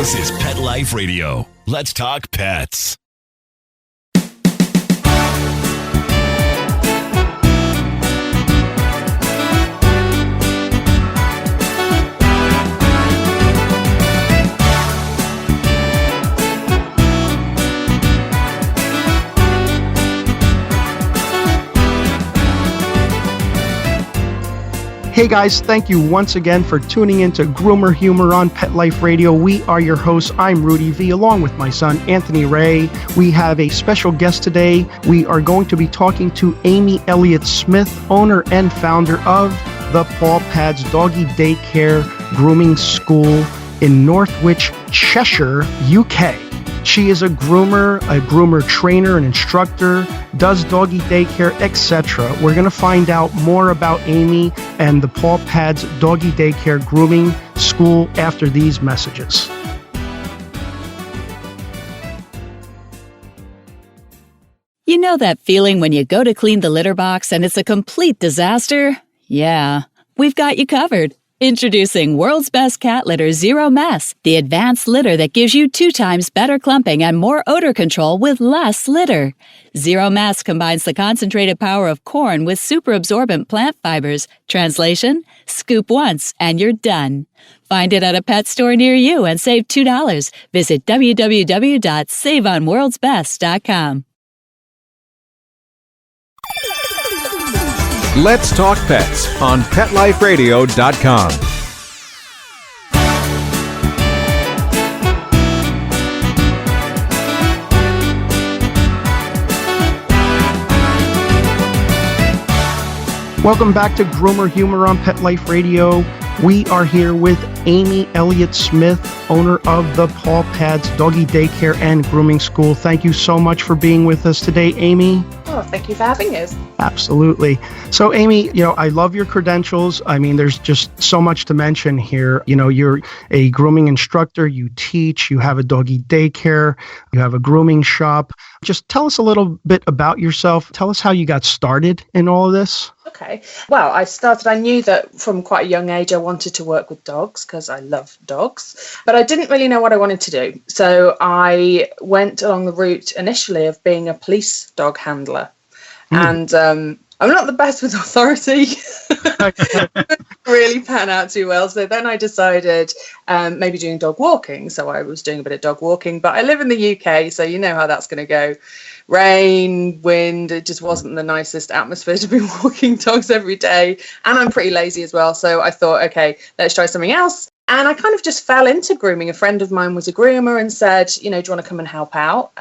This is Pet Life Radio. Let's talk pets. Hey guys, thank you once again for tuning into Groomer Humor on Pet Life Radio. We are your hosts. I'm Rudy V, along with my son, Anthony Ray. We have a special guest today. We are going to be talking to Amy Elliot Smith, owner and founder of the Paw Pad's Doggy Daycare Grooming School in Northwich, Cheshire, UK. She is a groomer trainer, an instructor, does doggy daycare, etc. We're going to find out more about Amy and the Paw Pad's Doggy Daycare Grooming School after these messages. You know that feeling when you go to clean the litter box and it's a complete disaster? Yeah, we've got you covered. Introducing World's Best Cat Litter Zero Mess, the advanced litter that gives you 2 times better clumping and more odor control with less litter. Zero Mess combines the concentrated power of corn with super absorbent plant fibers. Translation, scoop once and you're done. Find it at a pet store near you and save $2. Visit www.saveonworldsbest.com. Let's Talk Pets on PetLifeRadio.com. Welcome back to Groomer Humor on Pet Life Radio. We are here with Amy Elliot Smith, owner of the Paw Pad's Doggy Daycare and Grooming School. Thank you so much for being with us today, Amy. Oh, thank you for having us. Absolutely. So, Amy, I love your credentials. I mean, there's just so much to mention here. You're a grooming instructor, you teach, you have a doggy daycare, you have a grooming shop. Just tell us a little bit about yourself. Tell us how you got started in all of this. Okay. Well, I knew that from quite a young age I wanted to work with dogs because I love dogs, but I didn't really know what I wanted to do. So I went along the route initially of being a police dog handler. And I'm not the best with authority. Really pan out too well. So then I decided maybe doing dog walking. So I was doing a bit of dog walking, but I live in the UK, so you know how that's going to go. Rain, wind, it just wasn't the nicest atmosphere to be walking dogs every day. And I'm pretty lazy as well. So I thought, okay, let's try something else. And I kind of just fell into grooming. A friend of mine was a groomer and said, do you want to come and help out?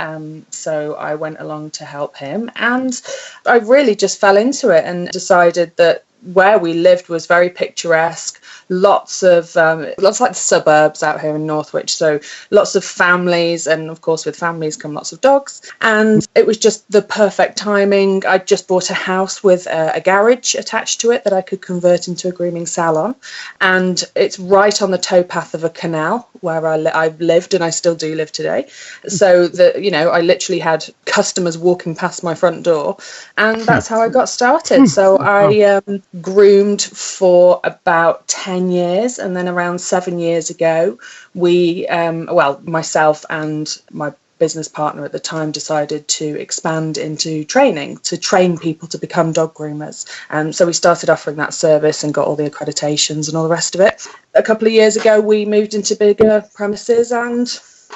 So I went along to help him. And I really just fell into it and decided that where we lived was very picturesque. Lots like the suburbs out here in Northwich. So lots of families, and of course with families come lots of dogs. And it was just the perfect timing. I just bought a house with a garage attached to it that I could convert into a grooming salon. And it's right on the towpath of a canal where I've lived, and I still do live today. So that, I literally had customers walking past my front door, and that's how I got started. So I groomed for about 10 years, and then around 7 years ago we myself and my business partner at the time decided to expand into training, to train people to become dog groomers. So we started offering that service and got all the accreditations and all the rest of it. A couple of years ago we moved into bigger premises, and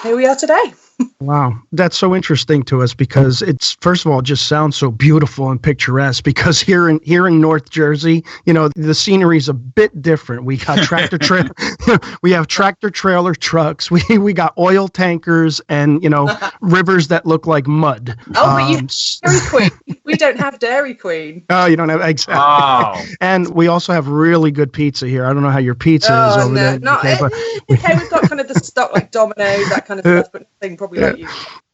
here we are today. Wow. That's so interesting to us because it's, first of all, just sounds so beautiful and picturesque, because here in North Jersey, the scenery is a bit different. We got we have tractor trailer trucks. We got oil tankers and, rivers that look like mud. Oh, but you Dairy Queen. We don't have Dairy Queen. Oh, you don't have, exactly. Oh. And we also have really good pizza here. I don't know how your pizza is over there. Okay, we've got kind of the stock like Domino's, that kind of stuff, but nothing probably like you.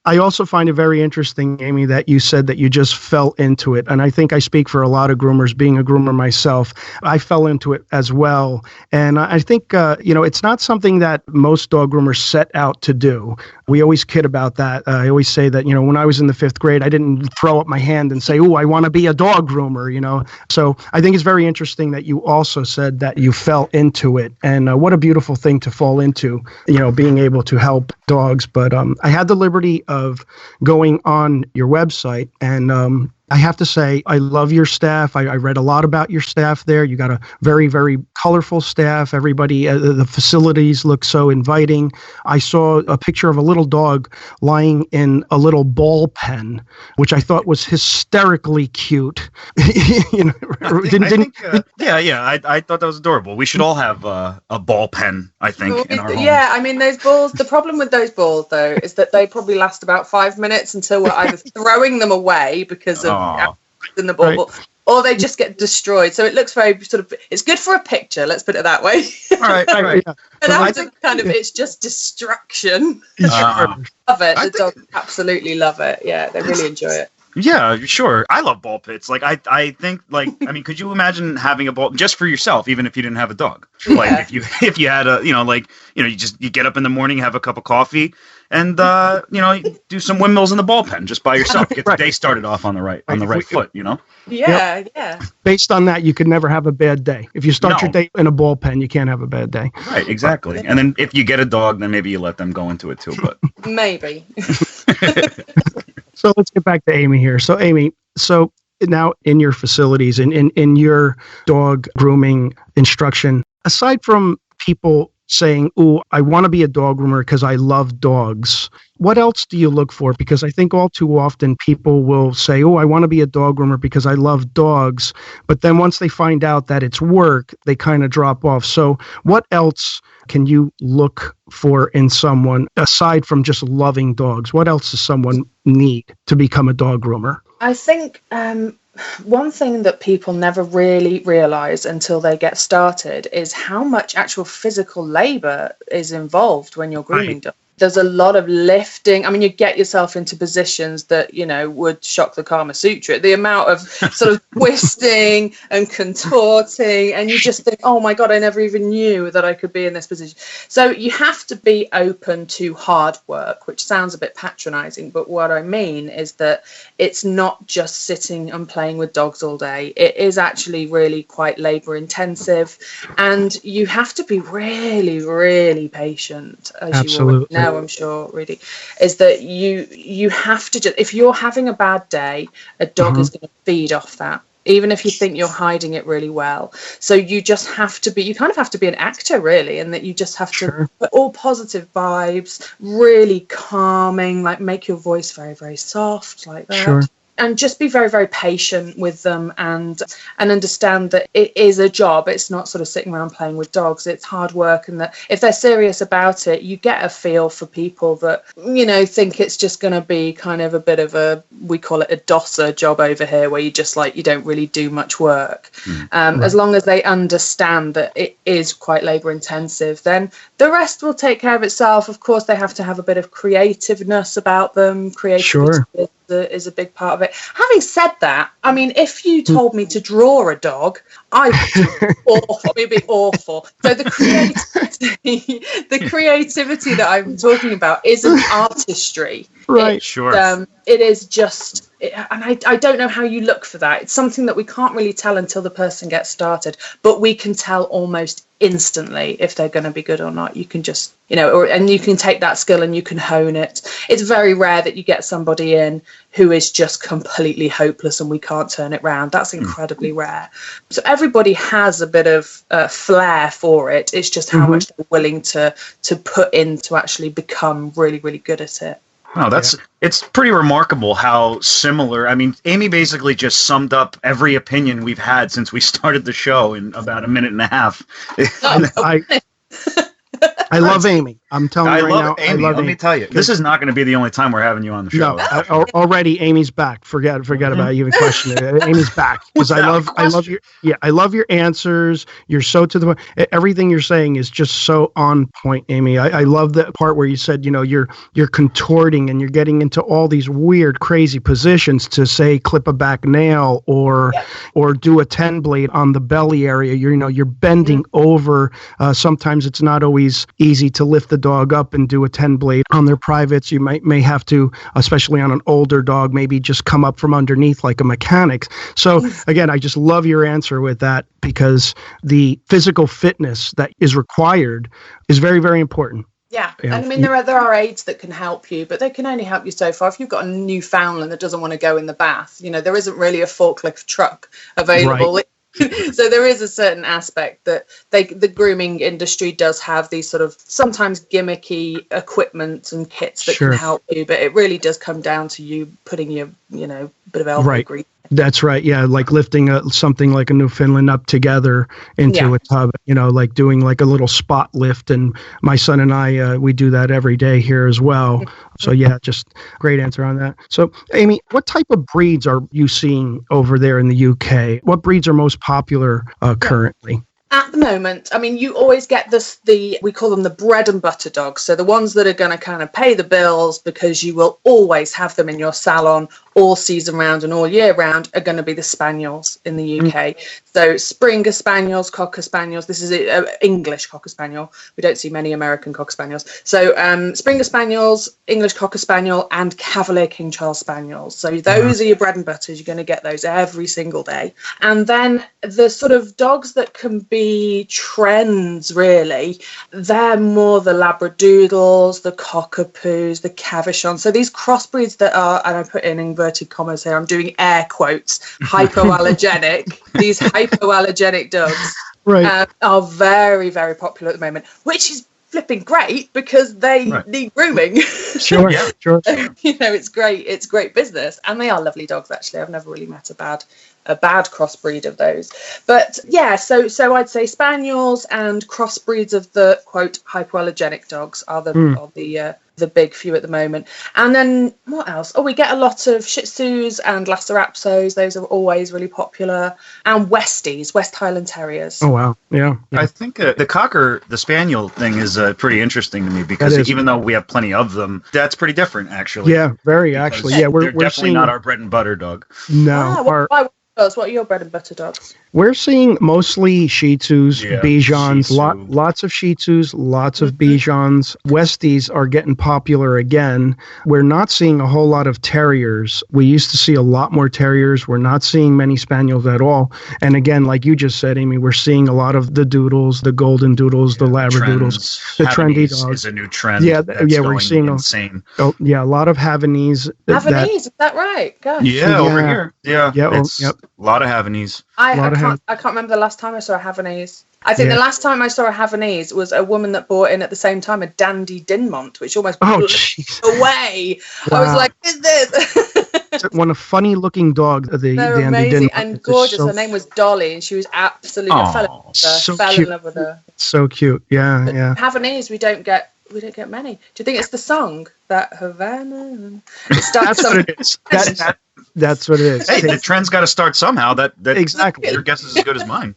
I also find it very interesting, Amy, that you said that you just fell into it. And I think I speak for a lot of groomers, being a groomer myself. I fell into it as well. And I think, it's not something that most dog groomers set out to do. we always kid about that. I always say that, when I was in the 5th grade, I didn't throw up my hand and say, "Oh, I want to be a dog groomer," So I think it's very interesting that you also said that you fell into it. And what a beautiful thing to fall into, being able to help dogs. But I had the liberty of going on your website, and I have to say, I love your staff. I read a lot about your staff there. You got a very, very colorful staff. Everybody, the facilities look so inviting. I saw a picture of a little dog lying in a little ball pen, which I thought was hysterically cute. I thought that was adorable. We should all have a ball pen, I think, in our home. Yeah, I mean, those balls, the problem with those balls, though, is that they probably last about 5 minutes until we're either throwing them away because of in the ball, right, or they just get destroyed. So it looks very it's good for a picture, let's put it that way. Right. Yeah. And after it's just distraction. Love it. The dogs absolutely love it. Yeah, they really enjoy it. Yeah, sure. I love ball pits. Like, I think, could you imagine having a ball just for yourself, even if you didn't have a dog? Yeah. Like, if you had you get up in the morning, have a cup of coffee, and you do some windmills in the ball pen just by yourself. Get the day started off on the right foot. Yeah, Yep. yeah. Based on that, you could never have a bad day. If you start your day in a ball pen, you can't have a bad day. Right, exactly. And then if you get a dog, then maybe you let them go into it too. But Maybe. So let's get back to Amy here. So Amy, now in your facilities and in your dog grooming instruction, aside from people saying, "Ooh, I want to be a dog groomer because I love dogs," what else do you look for? Because I think all too often people will say, "Oh, I want to be a dog groomer because I love dogs," but then once they find out that it's work, they kind of drop off. So what else can you look for in someone aside from just loving dogs? What else does someone need to become a dog groomer? I think one thing that people never really realize until they get started is how much actual physical labor is involved when you're grooming dogs. There's a lot of lifting. I mean, you get yourself into positions that, would shock the Kama Sutra. The amount of sort of twisting and contorting, and you just think, oh my God, I never even knew that I could be in this position. So you have to be open to hard work, which sounds a bit patronizing, but what I mean is that it's not just sitting and playing with dogs all day. It is actually really quite labor intensive, and you have to be really, really patient, as Absolutely. you already know. I'm sure, really, is that you have to just, if you're having a bad day, a dog is going to feed off that, even if you think you're hiding it really well. So you just have to be, you kind of have to be an actor, really, and that you just have to put all positive vibes, really calming, like make your voice very, very soft, like that. Sure. And just be very, very patient with them and understand that it is a job. It's not sort of sitting around playing with dogs. It's hard work, and that if they're serious about it, you get a feel for people that, think it's just going to be kind of a bit of a, we call it a dosser job over here, where you just you don't really do much work. As long as they understand that it is quite labor intensive, then the rest will take care of itself. Of course, they have to have a bit of creativeness about them. Creativity is a big part of it. Having said that, I mean, if you told me to draw a dog, I would be awful. So the creativity that I'm talking about isn't artistry. Right. Sure. It is just, and I don't know how you look for that. It's something that we can't really tell until the person gets started, but we can tell almost instantly if they're going to be good or not. You can just, and you can take that skill and you can hone it. It's very rare that you get somebody in who is just completely hopeless and we can't turn it around. That's incredibly rare. So everybody has a bit of flair for it. It's just how much they're willing to put in to actually become really, really good at it. Wow, it's pretty remarkable how similar. I mean, Amy basically just summed up every opinion we've had since we started the show in about a minute and a half. I love Amy. I'm telling you right now. Amy. Let me tell you, this is not going to be the only time we're having you on the show. No, already Amy's back. Forget about even questioning it. Amy's back because I love your answers. You're so to the point. Everything you're saying is just so on point, Amy. I love the part where you said, you're contorting and you're getting into all these weird, crazy positions to say clip a back nail or do a 10 blade on the belly area. You're bending over. Sometimes it's not always easy to lift the dog up and do a 10 blade. On their privates, you may have to, especially on an older dog, maybe just come up from underneath like a mechanic. So again, I just love your answer with that, because the physical fitness that is required is very, very important. Yeah, and I mean, there are aids that can help you, but they can only help you so far. If you've got a Newfoundland that doesn't want to go in the bath, there isn't really a forklift truck available. Right. So there is a certain aspect that the grooming industry does have these sort of sometimes gimmicky equipment and kits that can help you, but it really does come down to you putting your, bit of elbow grease. That's right. Yeah, like lifting something like a Newfoundland up together into a tub, like doing like a little spot lift. And my son and I, we do that every day here as well. So yeah, just great answer on that. So Amy, what type of breeds are you seeing over there in the UK? What breeds are most popular currently? At the moment, I mean, you always get we call them the bread and butter dogs. So the ones that are going to kind of pay the bills, because you will always have them in your salon all season round and all year round, are going to be the Spaniels in the UK. So Springer Spaniels, Cocker Spaniels. This is English Cocker Spaniel. We don't see many American Cocker Spaniels. So Springer Spaniels, English Cocker Spaniel, and Cavalier King Charles Spaniels. So those are your bread and butters. You're going to get those every single day. And then the sort of dogs that can be trends, really, they're more the Labradoodles, the Cockapoos, the Cavachons. So these crossbreeds that are, and I put in inverted commas here, I'm doing air quotes, hypoallergenic. These hypoallergenic dogs are very, very popular at the moment, which is flipping great, because they need grooming. Sure. It's great business, and they are lovely dogs. Actually, I've never really met a bad crossbreed of those. But yeah, so I'd say Spaniels and crossbreeds of the quote hypoallergenic dogs are the big few at the moment. And then what else? Oh, we get a lot of Shih Tzus and Lhasa Apsos. Those are always really popular. And Westies, West Highland Terriers. Oh, wow. Yeah. I think the Spaniel thing is pretty interesting to me, because even though we have plenty of them, that's pretty different, actually. Yeah, very actually. Yeah, we're definitely seeing... not our bread and butter dog. No. What are your bread and butter dogs? We're seeing mostly Shih Tzus, Bijans, lots of Shih Tzus, lots of Bijans. Westies are getting popular again. We're not seeing a whole lot of terriers. We used to see a lot more terriers. We're not seeing many Spaniels at all. And again, like you just said, Amy, we're seeing a lot of the Doodles, the Golden Doodles, the Labradoodles, the trendy dogs. Is a new trend. We're seeing insane. A lot of Havanese. Havanese, is that right? Gosh. Yeah, over here. Yeah, a lot of Havanese. I can't remember the last time I saw a Havanese. I think the last time I saw a Havanese was a woman that brought in at the same time a Dandy Dinmont, which almost blew away. Wow. I was like, "What is this?" One a funny looking dog. They're Dandy amazing Dinmont. and gorgeous. Her name was Dolly, and she was absolutely fell in love with her. So cute. Yeah. Havanese, we don't get many. Do you think it's the song that Havana? That's what it is. That's what it is. Hey, the trend's got to start somehow. That exactly. Your guess is as good as mine.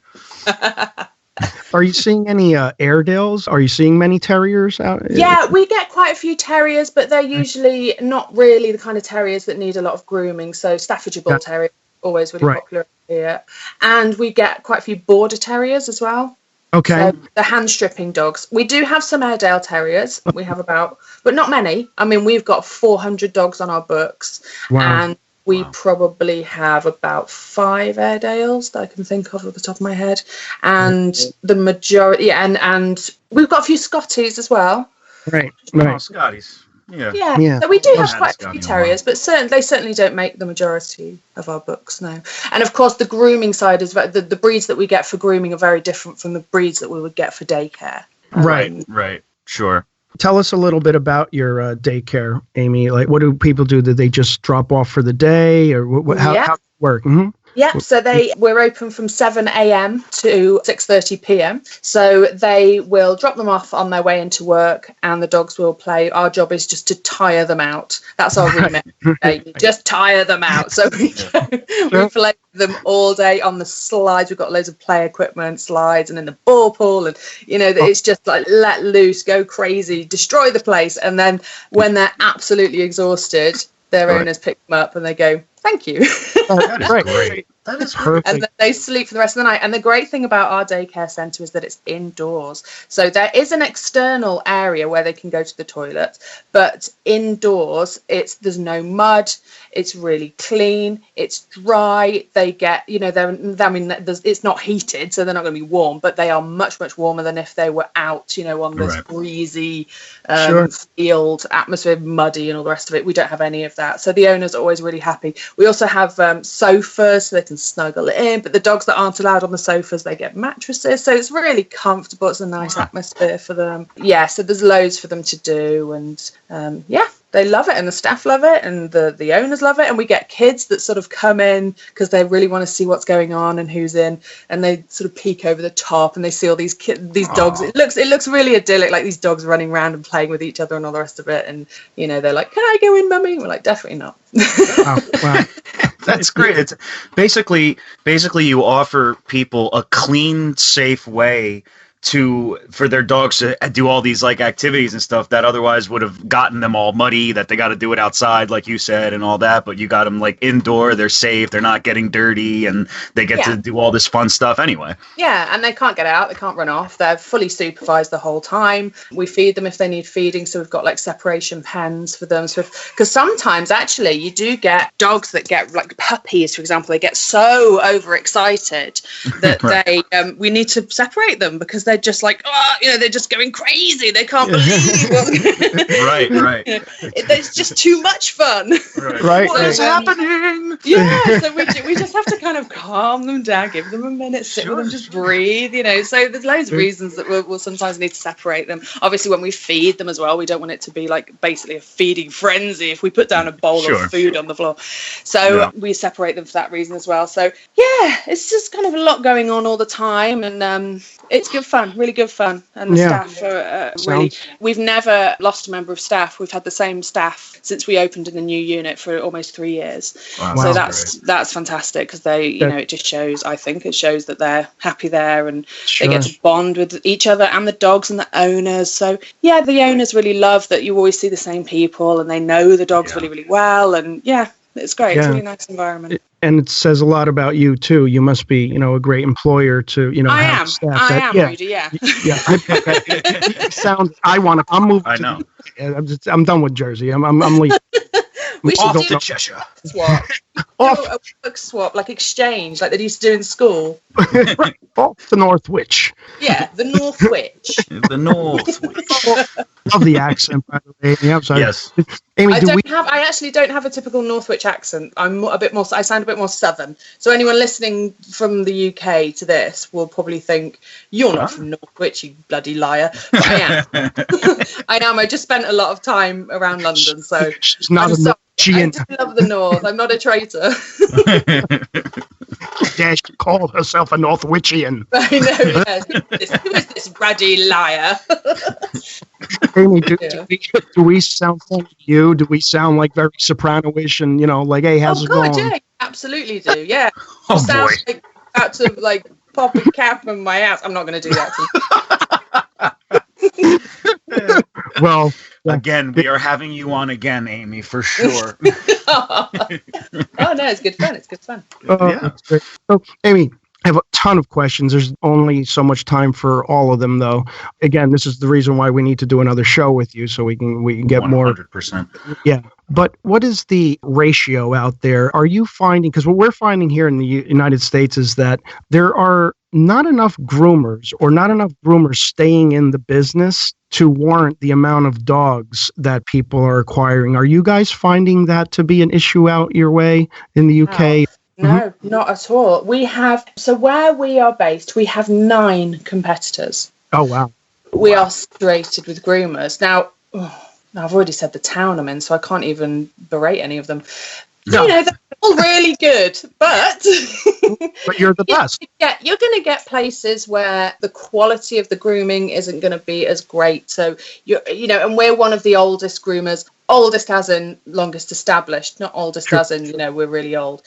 Are you seeing any Airedales? Are you seeing many terriers out? Yeah, we get quite a few terriers, but they're usually not really the kind of terriers that need a lot of grooming. So Staffordshire Bull Terrier, always really popular here. And we get quite a few Border Terriers as well. Okay. So the hand stripping dogs. We do have some Airedale Terriers. We have but not many. I mean, we've got 400 dogs on our books. Wow. And we probably have about 5 Airedales that I can think of at the top of my head. And the majority, and we've got a few Scotties as well. Right. Scotties. Yeah. So we do have quite a few terriers, but they certainly don't make the majority of our books now. And of course, the grooming side is the breeds that we get for grooming are very different from the breeds that we would get for daycare. Right. Sure. Tell us a little bit about your daycare, Amy. Like, what do people do? Do they just drop off for the day, or how does it work? Mm-hmm. Yeah, so we're open from 7 a.m. to 6:30 p.m. So they will drop them off on their way into work, and the dogs will play. Our job is just to tire them out. That's our remit. Just tire them out. So we play with them all day on the slides. We've got loads of play equipment, slides, and in the ball pool, and it's just like let loose, go crazy, destroy the place, and then when they're absolutely exhausted, their owners pick them up and they go, "Thank you." That is great. That is perfect. And then they sleep for the rest of the night. And the great thing about our daycare centre is that it's indoors. So there is an external area where they can go to the toilet, but indoors, there's no mud. It's really clean. It's dry. They get, it's not heated, so they're not going to be warm, but they are much, much warmer than if they were out, on this breezy field atmosphere, muddy and all the rest of it. We don't have any of that. So the owners are always really happy. We also have sofas so they can snuggle in, but the dogs that aren't allowed on the sofas, they get mattresses. So it's really comfortable. It's a nice atmosphere for them. Yeah, so there's loads for them to do. And they love it, and the staff love it, and the owners love it. And we get kids that sort of come in because they really want to see what's going on and who's in, and they sort of peek over the top and they see all these dogs. It looks really idyllic, like these dogs running around and playing with each other and all the rest of it. And they're like, "Can I go in, mummy?" And we're like, "Definitely not." Wow. That's great. It's basically you offer people a clean, safe way for their dogs to do all these like activities and stuff that otherwise would have gotten them all muddy, that they got to do it outside, like you said, and all that. But you got them like indoor, they're safe, they're not getting dirty, and they get to do all this fun stuff anyway. Yeah, and they can't get out, they can't run off. They're fully supervised the whole time. We feed them if they need feeding, so we've got like separation pens for them. So because sometimes actually you do get dogs that get like puppies, for example, they get so overexcited that we need to separate them because they're just like, they're just going crazy. They can't believe right. It's just too much fun. Right. What is happening? Yeah, so we just have to kind of calm them down, give them a minute, sit with them, just breathe, So there's loads of reasons that we'll sometimes need to separate them. Obviously, when we feed them as well, we don't want it to be like basically a feeding frenzy if we put down a bowl of food on the floor. So we separate them for that reason as well. So yeah, it's just kind of a lot going on all the time, and it's good fun. Really good fun, and the staff are really. We've never lost a member of staff. We've had the same staff since we opened in the new unit for almost 3 years. Wow. So that's fantastic because they, it just shows. I think it shows that they're happy there, and they get to bond with each other and the dogs and the owners. So yeah, the owners really love that you always see the same people, and they know the dogs really, really well, and it's great. It's a really nice environment. And it says a lot about you too. You must be, a great employer to, have staff. I am, Rudy. Yeah. Yeah. I'm moving. I know. I'm done with Jersey. I'm leaving. We should Off do to Cheshire. Swap. A work swap, like exchange, like they used to do in school. Right. Off to Northwich. Yeah, the Northwich. The Northwich. Love the accent, by the way. Yeah, sorry. Yes. Amy, I actually don't have a typical Northwich accent. I sound a bit more southern. So anyone listening from the UK to this will probably think, you're not from Northwich, you bloody liar. But I am. I am. I just spent a lot of time around London, so she's not I do love the North. I'm not a traitor. Yeah, she called herself a Northwichian. I know, yes. Who is this ruddy liar? Amy, do we sound funny to you? Do we sound like very soprano-ish and, like, hey, how's it going? Yeah, absolutely do, yeah. Oh, sounds boy. like about to, like, pop a cap in my ass. I'm not going to do that to you. Well, again, we are having you on again, Amy, for sure. Oh, no, it's good fun. It's good fun. That's great. So, Amy, I have a ton of questions. There's only so much time for all of them, though. Again, this is the reason why we need to do another show with you, so we can get 100%. More. 100%. Yeah. But what is the ratio out there? Are you finding, because what we're finding here in the United States is that there are not enough groomers or not enough groomers staying in the business to warrant the amount of dogs that people are acquiring. Are you guys finding that to be an issue out your way in the UK? No, not at all. So where we are based, we have 9 competitors. Oh, wow. We are saturated with groomers. Now, I've already said the town I'm in, so I can't even berate any of them. No. They're all really good, but but you're the best. You're going to get places where the quality of the grooming isn't going to be as great. So and we're one of the oldest groomers Oldest as in longest established, not oldest as in, we're really old.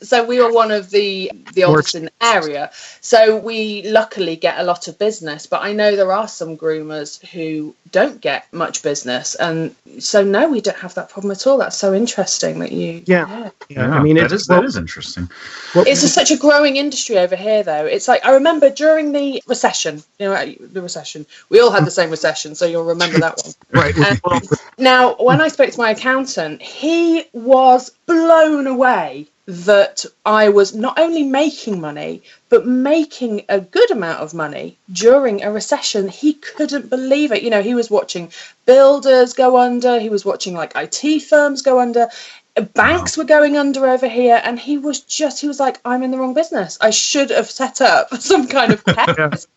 So we were one of the oldest in the area. So we luckily get a lot of business. But I know there are some groomers who don't get much business. And so, no, we don't have that problem at all. That's so interesting that you... Yeah. I mean, that is interesting. It's such a growing industry over here, though. It's like, I remember during the recession, the recession, we all had the same recession, so you'll remember that one. Right. Now, when I spoke to my accountant, he was blown away that I was not only making money, but making a good amount of money during a recession. He couldn't believe it. He was watching builders go under. He was watching like IT firms go under. Banks were going under over here, and he was like, I'm in the wrong business. I should have set up some kind of pet business.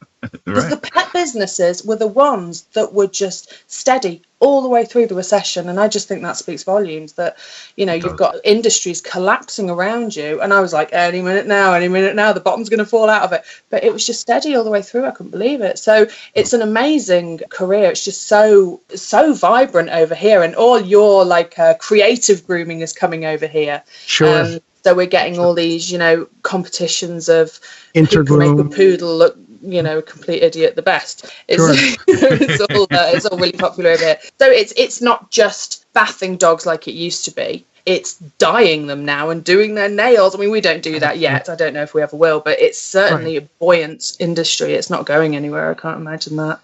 Because the pet businesses were the ones that were just steady all the way through the recession. And I just think that speaks volumes that, you've got industries collapsing around you. And I was like, any minute now, the bottom's going to fall out of it. But it was just steady all the way through. I couldn't believe it. So it's an amazing career. It's just so vibrant over here. And all your creative grooming is coming over here. Sure. So we're getting all these, competitions of Intergroom. who can make a poodle look, a complete idiot the best. It's all really popular over here. So it's not just bathing dogs like it used to be. It's dyeing them now and doing their nails. I mean, we don't do that yet. I don't know if we ever will, but it's certainly a buoyant industry. It's not going anywhere. I can't imagine that.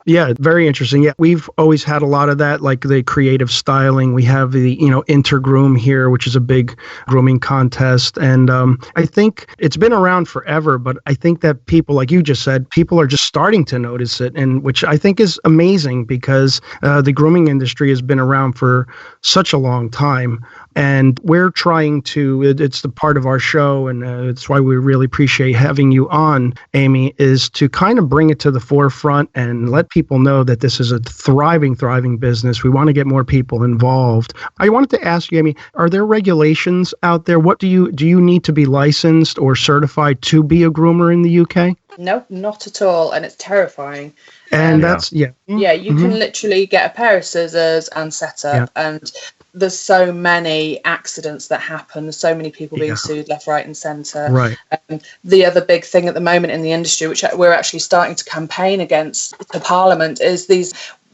Yeah, very interesting. Yeah, we've always had a lot of that, like the creative styling. We have the, Intergroom here, which is a big grooming contest. And I think it's been around forever, but I think that people, like you just said, people are just starting to notice it, and which I think is amazing because the grooming industry has been around for such a long time. And we're trying to, it's the part of our show, and it's why we really appreciate having you on, Amy, is to kind of bring it to the forefront and let people know that this is a thriving business. We want to get more people involved. I wanted to ask you, Amy, are there regulations out there? What do you need to be licensed or certified to be a groomer in the UK? No, not at all. And it's terrifying. And that's, you can literally get a pair of scissors and set up. And there's so many accidents that happen. There's so many people being sued left, right, and centre. Right. The other big thing at the moment in the industry, which we're actually starting to campaign against to Parliament, is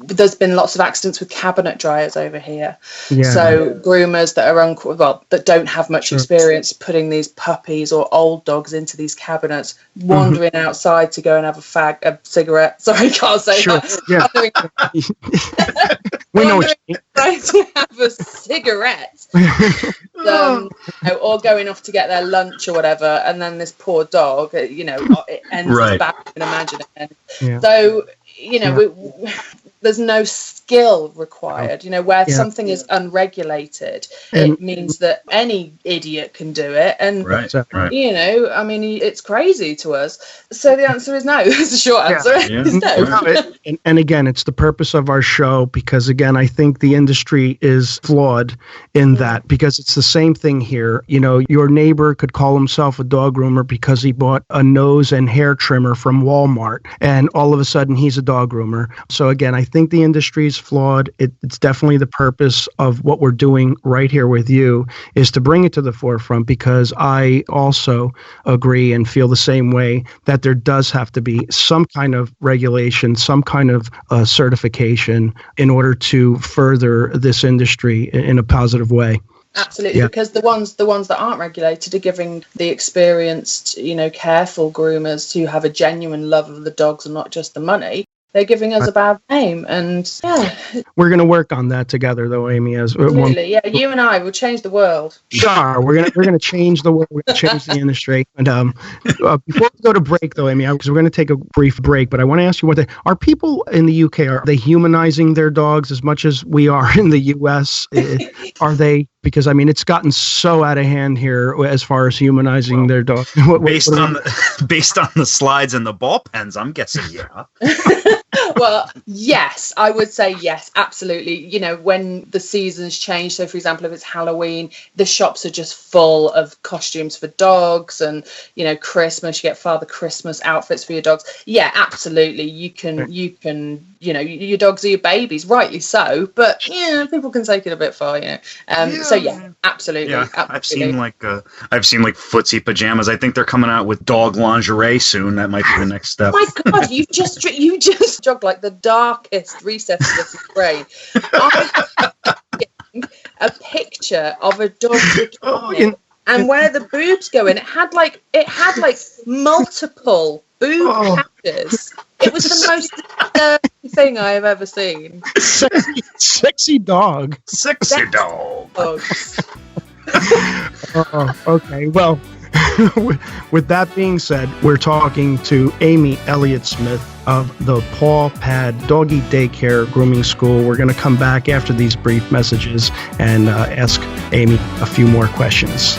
there's been lots of accidents with cabinet dryers over here. So groomers that are that don't have much experience putting these puppies or old dogs into these cabinets, wandering outside to go and have a cigarette. Sorry, I can't say that. We know what you mean. Trying to have a cigarette, or going off to get their lunch or whatever, and then this poor dog, it ends as bad as you can imagine it. So there's no skill required. Where something is unregulated, it means that any idiot can do it. And, I mean, it's crazy to us. So the answer is no. It's a short answer. No. And again, it's the purpose of our show because, again, I think the industry is flawed in that because it's the same thing here. Your neighbor could call himself a dog groomer because he bought a nose and hair trimmer from Walmart, and all of a sudden he's a dog groomer. So again, I think the industry is flawed. It's definitely the purpose of what we're doing right here with you is to bring it to the forefront because I also agree and feel the same way that there does have to be some kind of regulation, some kind of certification in order to further this industry in a positive way. Absolutely, because the ones that aren't regulated are giving the experienced, careful groomers who have a genuine love of the dogs and not just the money. They're giving us a bad name, and we're going to work on that together, though, Amy. Absolutely, you and I will change the world. Sure, we're gonna change the world. We're gonna change the industry. And before we go to break, though, Amy, because we're going to take a brief break, but I want to ask you one thing: are people in the UK are they humanizing their dogs as much as we are in the US? Are they? Because I mean, it's gotten so out of hand here as far as humanizing their dog. Based on the slides and the ball pens, I'm guessing, Well, yes, I would say yes, absolutely. When the seasons change, so for example, if it's Halloween, the shops are just full of costumes for dogs, and Christmas, you get Father Christmas outfits for your dogs. Yeah, absolutely. You can your dogs are your babies, rightly so, but people can take it a bit far, so absolutely. Yeah, absolutely. I've seen like footsie pajamas. I think they're coming out with dog lingerie soon. That might be the next step. Oh my God, you just jogged like the darkest recesses of your brain. A picture of a dog and where the boobs go in, it had like multiple boob patches. It was the most disturbing thing I have ever seen. Sexy dog. Sexy dog. Okay. Well, with that being said, we're talking to Amy Elliot Smith of the Paw Pad Doggy Daycare Grooming School. We're going to come back after these brief messages and ask Amy a few more questions.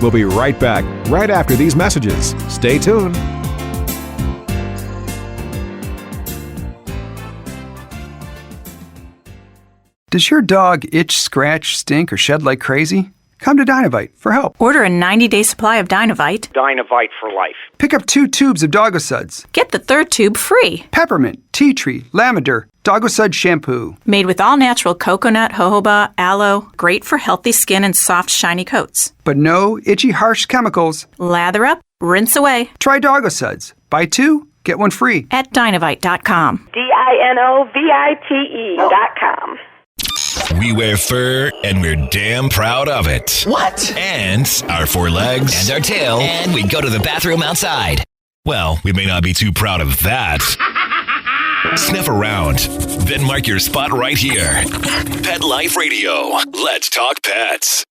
We'll be right back, right after these messages. Stay tuned. Does your dog itch, scratch, stink, or shed like crazy? Come to Dynovite for help. Order a 90-day supply of Dynovite. Dynovite for life. Pick up 2 tubes of Dogosuds. Get the 3rd tube free. Peppermint, tea tree, lavender, Dogosud shampoo. Made with all-natural coconut, jojoba, aloe. Great for healthy skin and soft, shiny coats. But no itchy, harsh chemicals. Lather up, rinse away. Try Dogosuds. Buy 2, get 1 free. At Dynovite.com. DINOVITE.com. We wear fur, and we're damn proud of it. What? And our 4 legs. And our tail. And we go to the bathroom outside. Well, we may not be too proud of that. Sniff around, then mark your spot right here. Pet Life Radio. Let's talk pets.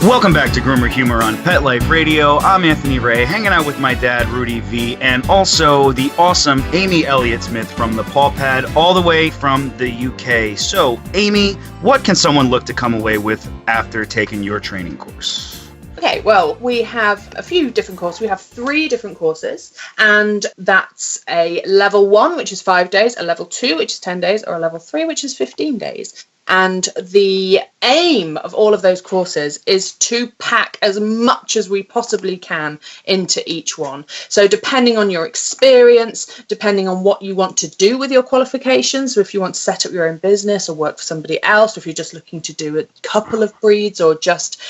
Welcome back to Groomer Humor on Pet Life Radio. I'm Anthony Ray, hanging out with my dad, Rudy V, and also the awesome Amy Elliot Smith from the Paw Pad, all the way from the UK. So, Amy, what can someone look to come away with after taking your training course? Okay, well, we have a few different courses. We have 3 different courses, and that's a level 1, which is 5 days, a level 2, which is 10 days, or a level 3, which is 15 days. And the aim of all of those courses is to pack as much as we possibly can into each one. So depending on your experience, depending on what you want to do with your qualifications, so if you want to set up your own business or work for somebody else, or if you're just looking to do a couple of breeds or just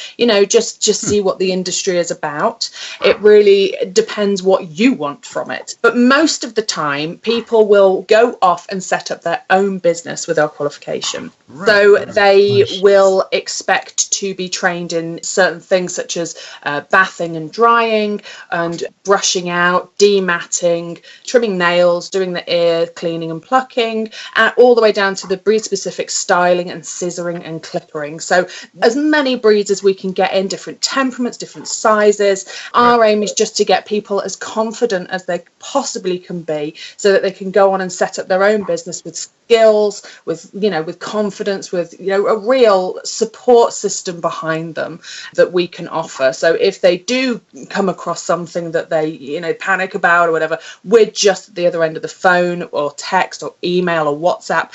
see what the industry is about, it really depends what you want from it. But most of the time, people will go off and set up their own business with our qualification. Right. So they will expect to be trained in certain things such as bathing and drying and brushing out, dematting, trimming nails, doing the ear cleaning and plucking, all the way down to the breed-specific styling and scissoring and clippering. So as many breeds as we can get in, different temperaments, different sizes. Our aim is just to get people as confident as they possibly can be so that they can go on and set up their own business with skills, with confidence, with a real support system behind them that we can offer. So if they do come across something that they panic about or whatever, we're just at the other end of the phone or text or email or WhatsApp.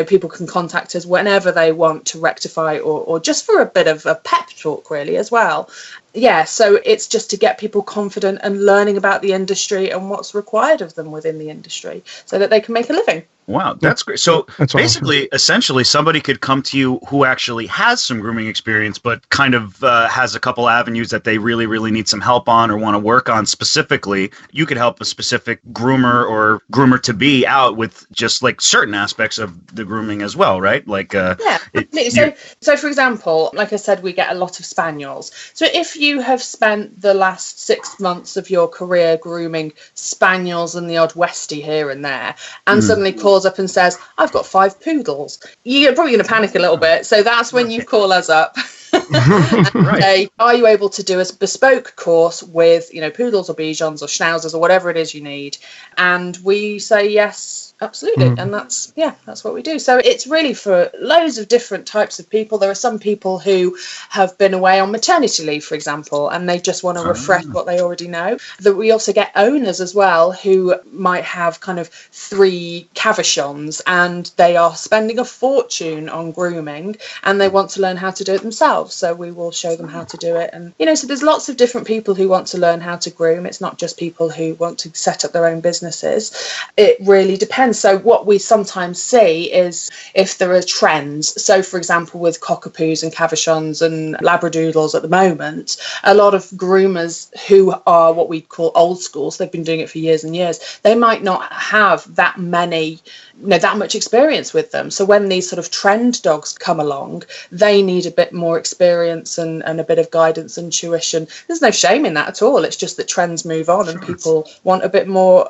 People can contact us whenever they want to rectify or just for a bit of a pep talk really as well. Yeah, so it's just to get people confident and learning about the industry and what's required of them within the industry so that they can make a living. Wow, that's great. So that's basically, essentially, somebody could come to you who actually has some grooming experience, but kind of has a couple avenues that they really, really need some help on or want to work on specifically. You could help a specific groomer or groomer-to-be out with just like certain aspects of the grooming as well, right? So for example, like I said, we get a lot of spaniels. So if you have spent the last 6 months of your career grooming spaniels and the odd Westie here and there, and suddenly calls up and says, I've got 5 poodles, you're probably going to panic a little bit. So that's when you call us up and say, are you able to do a bespoke course with poodles or Bichons or Schnauzers or whatever it is you need? And we say yes, Absolutely. And that's what we do. So it's really for loads of different types of people. There are some people who have been away on maternity leave, for example, and they just want to refresh what they already know. That we also get owners as well who might have kind of 3 Cavachons and they are spending a fortune on grooming and they want to learn how to do it themselves. So we will show them how to do it. And, so there's lots of different people who want to learn how to groom. It's not just people who want to set up their own businesses. It really depends. So what we sometimes see is if there are trends. So, for example, with Cockapoos and Cavachons and Labradoodles at the moment, a lot of groomers who are what we call old schools, they've been doing it for years and years, they might not have that much experience with them. So when these sort of trend dogs come along, they need a bit more experience and a bit of guidance and tuition. There's no shame in that at all. It's just that trends move on and people want a bit more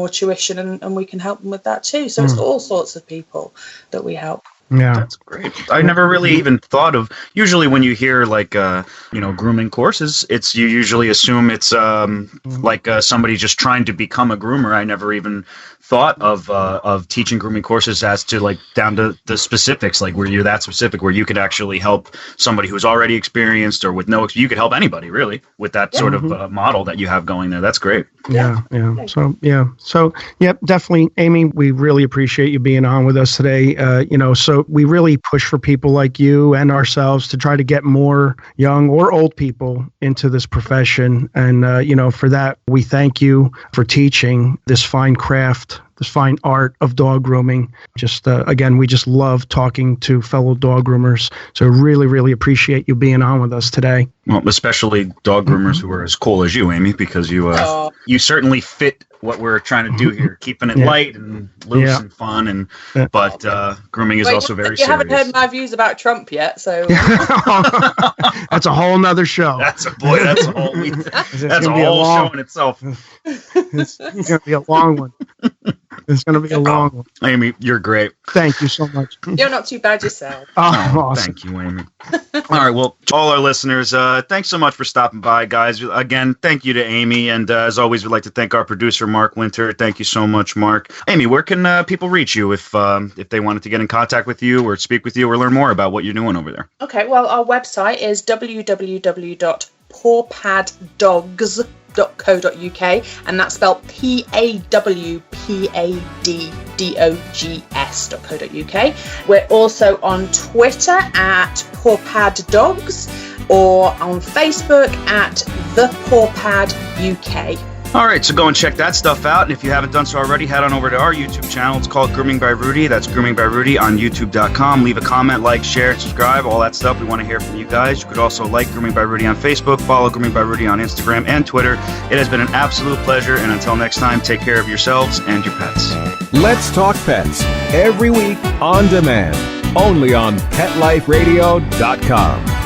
tuition and we can help them with that too. So it's all sorts of people that we help. Yeah, that's great. I never really even thought of. Usually, when you hear grooming courses, you usually assume it's somebody just trying to become a groomer. I never even thought of teaching grooming courses as to down to the specifics, where you're that specific, where you could actually help somebody who's already experienced or with no. You could help anybody really with that sort of model that you have going there. That's great. Yeah. So definitely, Amy. We really appreciate you being on with us today. So we really push for people like you and ourselves to try to get more young or old people into this profession. And, for that, we thank you for teaching this fine craft, this fine art of dog grooming. Just, again, we just love talking to fellow dog groomers. So really, really appreciate you being on with us today. Well, especially dog groomers who are as cool as you, Amy, because you certainly fit what we're trying to do here, keeping it light and loose and fun, but grooming is also very serious. You haven't heard my views about Trump yet, so that's a whole nother show. That's a whole show in itself. It's going to be a long one. It's going to be a long one. Amy, you're great. Thank you so much. You're not too bad yourself. Awesome. Thank you, Amy. All right, well, to all our listeners, thanks so much for stopping by, guys. Again, thank you to Amy, and as always, we'd like to thank our producer, Mark Winter. Thank you so much, Mark. Amy, where can people reach you if they wanted to get in contact with you or speak with you or learn more about what you're doing over there? Okay, well, our website is www.pawpaddogs.co.uk, and that's spelled PAWPADDOGS.co.uk. We're also on Twitter at Paw Pad Dogs or on Facebook at The Paw Pad UK. All right, so go and check that stuff out. And if you haven't done so already, head on over to our YouTube channel. It's called Grooming by Rudy. That's Grooming by Rudy on YouTube.com. Leave a comment, like, share, subscribe, all that stuff. We want to hear from you guys. You could also like Grooming by Rudy on Facebook, follow Grooming by Rudy on Instagram and Twitter. It has been an absolute pleasure. And until next time, take care of yourselves and your pets. Let's Talk Pets, every week on demand, only on PetLifeRadio.com.